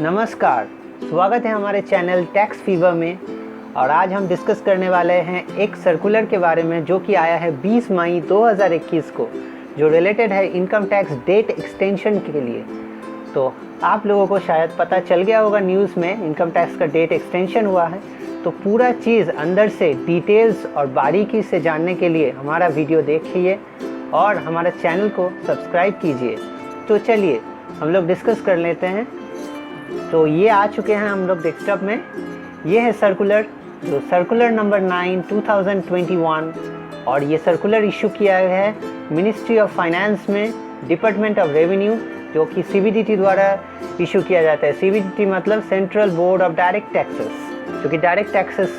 नमस्कार, स्वागत है हमारे चैनल टैक्स फीवर में। और आज हम डिस्कस करने वाले हैं एक सर्कुलर के बारे में जो कि आया है 20 मई 2021 को, जो रिलेटेड है इनकम टैक्स डेट एक्सटेंशन के लिए। तो आप लोगों को शायद पता चल गया होगा, न्यूज़ में इनकम टैक्स का डेट एक्सटेंशन हुआ है। तो पूरा चीज़ अंदर से डिटेल्स और बारीकी से जानने के लिए हमारा वीडियो देखिए और हमारा चैनल को सब्सक्राइब कीजिए। तो चलिए हम लोग डिस्कस कर लेते हैं। तो ये आ चुके हैं हम लोग डेस्कटॉप में। ये है सर्कुलर, जो सर्कुलर नंबर 9 2021, और ये सर्कुलर इशू किया गया है मिनिस्ट्री ऑफ फाइनेंस में, डिपार्टमेंट ऑफ रेवेन्यू, जो कि CBDT द्वारा इशू किया जाता है। CBDT मतलब central board of direct taxes, जो कि डायरेक्ट टैक्सेस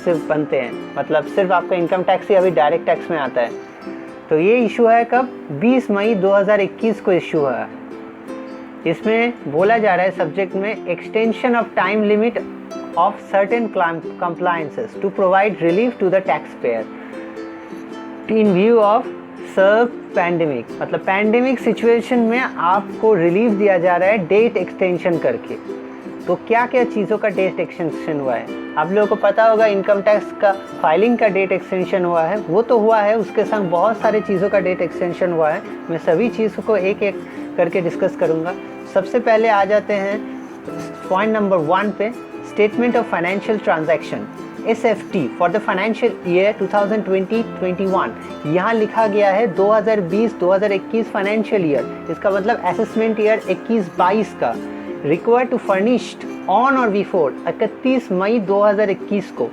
सिर्फ बनते हैं, मतलब सिर्फ आपका इनकम टैक्स ही अभी डायरेक्ट टैक्स में आता है। तो ये इशू है कब? 20 मई 2021 को इशू हुआ है। इसमें बोला जा रहा है सब्जेक्ट में, extension of time limit of certain compliances to provide relief to the tax payer in view of सर्व पैंडेमिक। मतलब पैंडेमिक सिचुएशन में आपको रिलीफ दिया जा रहा है डेट एक्सटेंशन करके। तो क्या क्या चीज़ों का डेट एक्सटेंशन हुआ है? आप लोगों को पता होगा इनकम टैक्स का फाइलिंग का डेट एक्सटेंशन हुआ है, वो तो हुआ है। उसके संग बहुत सारे चीज़ों का डेट एक्सटेंशन हुआ है। मैं सभी चीज़ों को एक एक करके डिस्कस करूँगा। सबसे पहले आ जाते हैं पॉइंट नंबर 1 पे, statement of financial transaction SFT for the financial year 2020-21। यहाँ लिखा गया है 2020-2021 फाइनेंशियल ईयर, इसका मतलब असेसमेंट ईयर 21-22 का, required to furnished on or before 31 May 2021 को,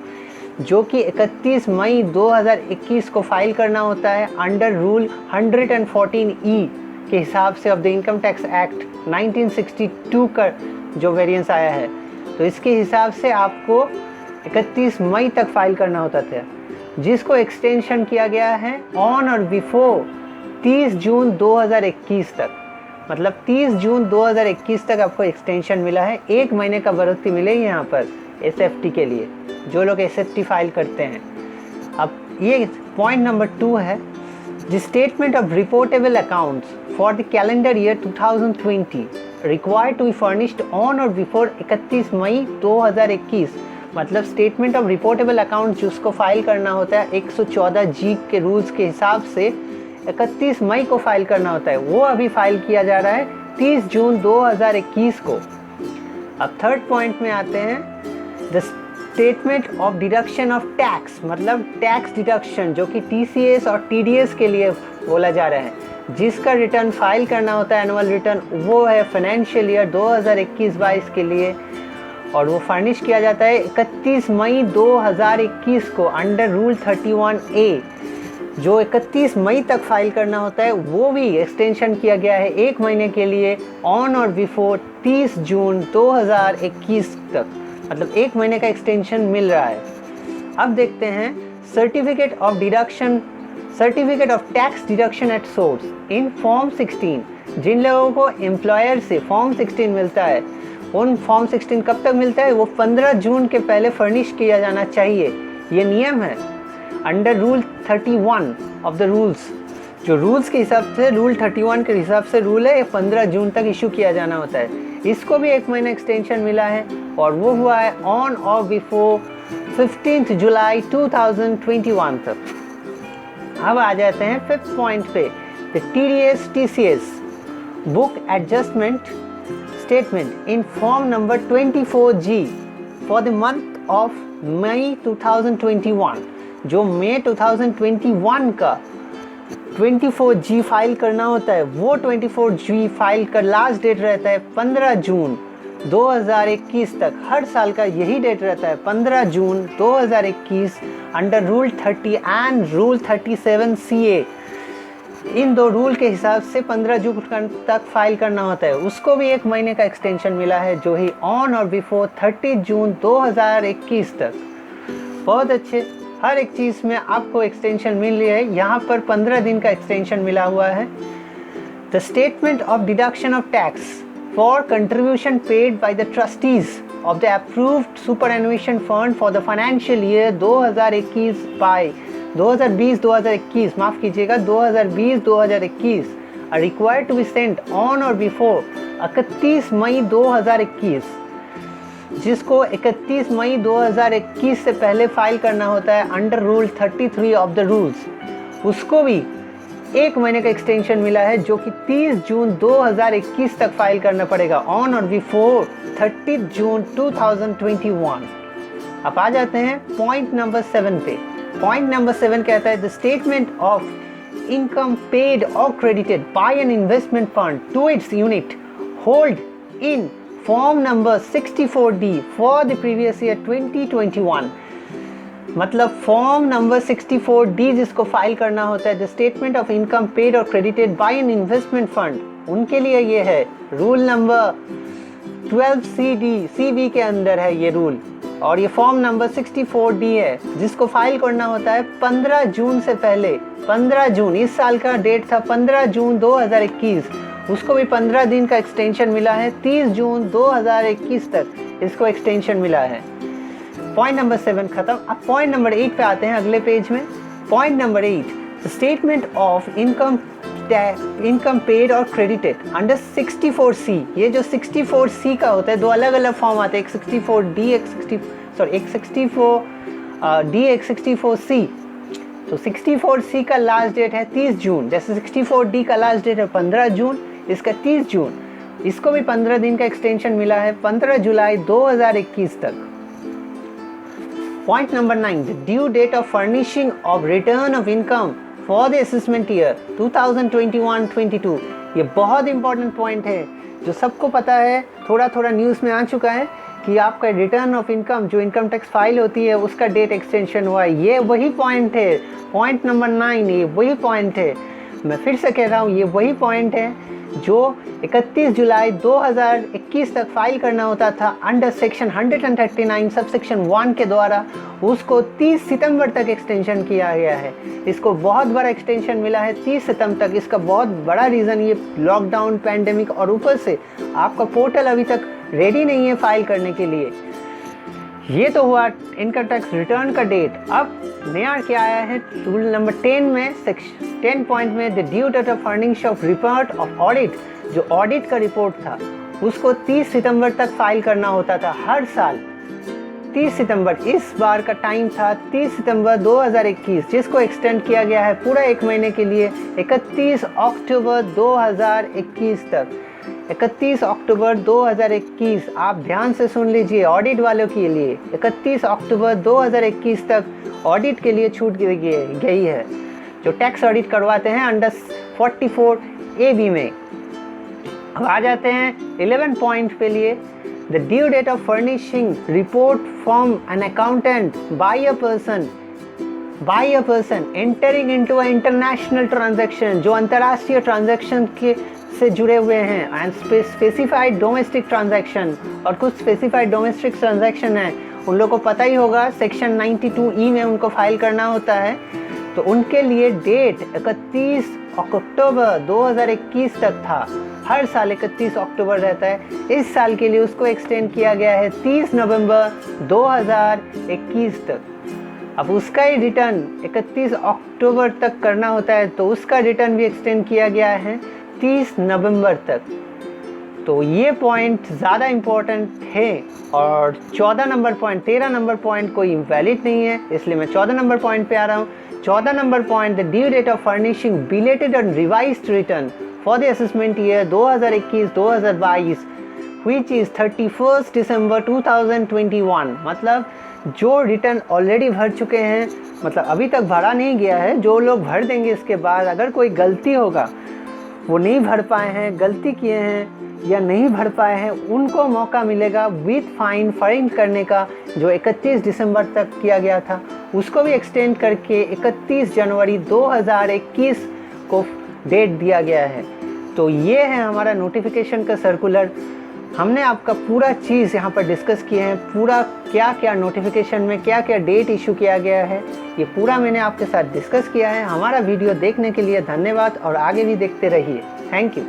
जो कि 31 मई 2021 को फाइल करना होता है अंडर रूल 114E के हिसाब से of the income tax act 1962 का जो वेरिएंस आया है। तो इसके हिसाब से आपको 31 मई तक फाइल करना होता था, जिसको एक्सटेंशन किया गया है ऑन और बिफोर 30 जून 2021 तक। मतलब 30 जून 2021 तक आपको एक्सटेंशन मिला है। 1 महीने का बढ़ोतरी मिलेगी यहाँ पर SFT के लिए, जो लोग SFT फाइल करते हैं। अब ये पॉइंट नंबर 2 है, the statement of reportable accounts for the calendar year 2020 required to be furnished on or before 31 May 2021। मतलब स्टेटमेंट ऑफ रिपोर्टेबल अकाउंट्स जिसको फाइल करना होता है 114G के रूल्स के हिसाब से 31 मई को फाइल करना होता है, वो अभी फाइल किया जा रहा है 30 जून 2021 को। अब थर्ड पॉइंट में आते हैं, the statement of deduction of tax, मतलब टैक्स डिडक्शन जो कि TCS और TDS के लिए बोला जा रहा है, जिसका रिटर्न फाइल करना होता है एनुअल रिटर्न, वो है फाइनेंशियल ईयर 2021-22 के लिए, और वो फर्निश किया जाता है 31 मई 2021 को अंडर रूल 31A। जो 31 मई तक फाइल करना होता है वो भी एक्सटेंशन किया गया है 1 महीने के लिए, ऑन और बिफोर 30 जून 2021 तक। मतलब 1 महीने का एक्सटेंशन मिल रहा है। अब देखते हैं certificate of deduction, certificate of tax deduction at source in form 16। जिन लोगों को एम्प्लॉयर से फॉर्म 16 मिलता है, उन फॉर्म 16 कब तक मिलता है? वो 15 जून के पहले फर्निश किया जाना चाहिए। ये नियम है under rule 31 of the rules. जो रूल्स के हिसाब से, रूल 31 के हिसाब से रूल है, 15 जून तक इशू किया जाना होता है। इसको भी 1 महीना एक्सटेंशन मिला है, और वो हुआ है ऑन और बिफोर 15 जुलाई 2021 तक। अब आ जाते हैं 5th पॉइंट पे, the TDS-TCS book adjustment statement in form number 24G for the month of May 2021। जो मई 2021 का 24G फाइल करना होता है, वो 24G फाइल का लास्ट डेट रहता है 15 जून 2021 तक। हर साल का यही डेट रहता है 15 जून 2021 under rule 30 and rule 37CA। In 2 rule के हिसाब से 15 जून तक फाइल करना होता है। उसको भी 1 महीने का एक्सटेंशन मिला है, जो ही ऑन और बिफोर 30 जून 2021 तक। बहुत अच्छे, हर एक चीज़ में आपको एक्सटेंशन मिल रही है। यहाँ पर 15 दिन का एक्सटेंशन मिला हुआ है। The statement of deduction of tax for contribution paid by the trustees of the approved superannuation fund for the financial year 2021 by 2020-2021, माफ़ कीजिएगा 2020-2021, are required to be sent on or before 31 May 2021, जिसको 31 May 2021 से पहले file करना होता है under rule 33 of the rules, उसको भी 1 महीने का एक्सटेंशन मिला है, जो कि 30 जून 2021 तक फाइल करना पड़ेगा, ऑन और बिफोर 30 जून 2021। अब आ जाते हैं पॉइंट नंबर 7 पे। पॉइंट नंबर 7 कहता है the statement of income paid or credited by an investment fund to its unit hold in form number 64D for the previous year 2021। मतलब form number 64D जिसको file करना होता है, the statement of income paid और credited by an investment fund, उनके लिए ये है रूल नंबर 12CD के अंदर है ये रूल, और ये फॉर्म नंबर 64D है, जिसको फाइल करना होता है 15 जून से पहले। 15 जून, इस साल का डेट था 15 जून 2021, उसको भी 15 दिन का एक्सटेंशन मिला है, 30 जून 2021 तक इसको एक्सटेंशन मिला है। पॉइंट नंबर 7 खत्म। अब पॉइंट नंबर 8 पे आते हैं अगले पेज में। Point number 8, statement of income paid और क्रेडिटेड अंडर 64C। ये जो 64C का होता है, दो अलग अलग फॉर्म आते हैं, एक 64D एक 64D एक 64C। तो 64C का लास्ट डेट है 30 जून, जैसे 64D का लास्ट डेट है 15 जून, इसका 30 जून, इसको भी 15 दिन का एक्सटेंशन मिला है 15 जुलाई 2021 तक। Point number 9, the due date of furnishing of return of income for the assessment year 2021-22। ये बहुत इंपॉर्टेंट पॉइंट है, जो सबको पता है, थोड़ा थोड़ा न्यूज़ में आ चुका है कि आपका रिटर्न ऑफ इनकम जो इनकम टैक्स फाइल होती है उसका डेट एक्सटेंशन हुआ है। ये वही पॉइंट है, पॉइंट नंबर 9, ये वही पॉइंट है। मैं फिर से कह रहा हूँ, ये वही पॉइंट है जो 31 जुलाई 2021 तक फाइल करना होता था अंडर सेक्शन 139 सब सेक्शन 1 के द्वारा, उसको 30 सितंबर तक एक्सटेंशन किया गया है। इसको बहुत बड़ा एक्सटेंशन मिला है 30 सितंबर तक। इसका बहुत बड़ा रीज़न ये लॉकडाउन, पैंडेमिक, और ऊपर से आपका पोर्टल अभी तक रेडी नहीं है फाइल करने के लिए। ये तो हुआ इनकम टैक्स रिटर्न का डेट। अब नया क्या आया है रूल नंबर 10 में, सेक्शन 10 पॉइंट में, the due date of furnishing of report of audit, जो ऑडिट का रिपोर्ट था उसको 30 सितंबर तक फाइल करना होता था हर साल। 30 सितंबर इस बार का टाइम था, 30 सितंबर 2021, जिसको एक्सटेंड किया गया है पूरा 1 महीने के लिए 31 अक्टूबर 2021 तक। 31 अक्टूबर 2021, आप ध्यान से सुन लीजिए, ऑडिट वालों के लिए 31 अक्टूबर 2021 तक ऑडिट के लिए छूट गई है, जो टैक्स ऑडिट करवाते हैं अंडर 44AB में। अब आ जाते हैं 11 पॉइंट पे लिए, the due date of furnishing report from an accountant by a person entering into a international transaction, जो अंतर्राष्ट्रीय ट्रांजैक्शन के से जुड़े हुए हैं, एंड स्पेसिफाइड डोमेस्टिक ट्रांजैक्शन, और कुछ स्पेसिफाइड डोमेस्टिक ट्रांजैक्शन है, उन लोगों को पता ही होगा, सेक्शन 92E में उनको फाइल करना होता है। तो उनके लिए डेट 31 अक्टूबर 2021 तक था। हर साल 31 अक्टूबर रहता है, इस साल के लिए उसको एक्सटेंड किया गया है 30 नवंबर 2021 तक। अब उसका ही रिटर्न 31 अक्टूबर तक करना होता है, तो उसका रिटर्न भी एक्सटेंड किया गया है 30 नवंबर तक। तो ये पॉइंट ज़्यादा इम्पोर्टेंट है, और 14 नंबर पॉइंट, 13 नंबर पॉइंट कोई वैलिड नहीं है, इसलिए मैं 14 नंबर पॉइंट पे आ रहा हूँ। 14 number point, the due date of furnishing belated and revised return for the assessment year 2021-2022 is इज़ 31 दिसंबर 2021। मतलब जो रिटर्न ऑलरेडी भर चुके हैं, मतलब अभी तक भरा नहीं गया है, जो लोग भर देंगे इसके बाद, अगर कोई गलती होगा, वो नहीं भर पाए हैं, गलती किए हैं या नहीं भर पाए हैं, उनको मौका मिलेगा विथ फाइन करने का, जो 31 दिसंबर तक किया गया था उसको भी एक्सटेंड करके 31 जनवरी 2021 को डेट दिया गया है। तो ये है हमारा नोटिफिकेशन का सर्कुलर। हमने आपका पूरा चीज़ यहाँ पर डिस्कस किए हैं, पूरा क्या क्या नोटिफिकेशन में क्या क्या डेट इशू किया गया है, ये पूरा मैंने आपके साथ डिस्कस किया है। हमारा वीडियो देखने के लिए धन्यवाद, और आगे भी देखते रहिए। Thank you.